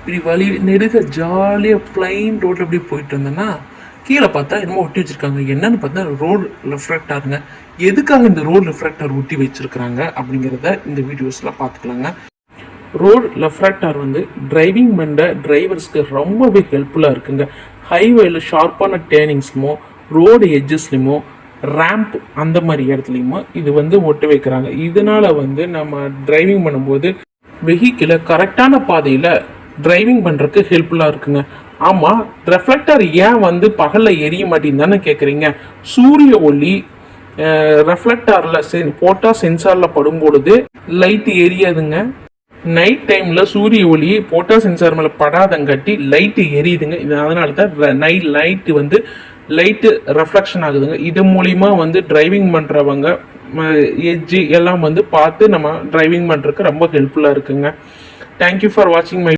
இப்படி வழி நெடுக ஜாலியாக பிளைன் ரோட்டில் அப்படி போயிட்டு இருந்தேன்னா கீழே பார்த்தா என்னமோ ஒட்டி வச்சுருக்காங்க. என்னன்னு பார்த்தா ரோடு ரிஃப்ராக்டாருங்க. எதுக்காக இந்த ரோடு ரிஃப்ராக்டார் ஒட்டி வச்சுருக்குறாங்க அப்படிங்கிறத இந்த வீடியோஸில் பார்த்துக்கலாங்க. ரோடு ரெஃப்ராக்டார் வந்து டிரைவிங் பண்ணுற டிரைவர்ஸ்க்கு ரொம்பவே ஹெல்ப்ஃபுல்லாக இருக்குங்க. ஹைவேல ஷார்ப்பான டேர்னிங்ஸ்லையுமோ ரோடு எட்ஜஸ்லையுமோ ரேம்ப் அந்த மாதிரி இடத்துலையுமோ இது வந்து ஒட்டி வைக்கிறாங்க. இதனால் வந்து நம்ம டிரைவிங் பண்ணும்போது வெஹிக்கிளை கரெக்டான பாதையில் டிரைவிங் பண்ணுறதுக்கு ஹெல்ப்ஃபுல்லாக இருக்குங்க. ஆமாம், ரெஃப்ளெக்டர் ஏன் வந்து பகலில் எரிய மாட்டேன்னு தானே கேட்குறீங்க. சூரிய ஒளி ரெஃப்ளெக்டாரில் போட்டால் சென்சாரில் படும்பொழுது லைட்டு எரியாதுங்க. நைட் டைமில் சூரிய ஒளி போட்டால் சென்சார் மேலே படாதங்காட்டி லைட்டு எரியுதுங்க. இது அதனால தான் லைட்டு வந்து லைட்டு ரெஃப்ளெக்ஷன் ஆகுதுங்க. இது மூலிமா வந்து டிரைவிங் பண்ணுறவங்க எட்ஜி எல்லாம் வந்து பார்த்து நம்ம டிரைவிங் பண்ணுறதுக்கு ரொம்ப ஹெல்ப்ஃபுல்லாக இருக்குங்க. தேங்க்யூ ஃபார் வாட்சிங் மை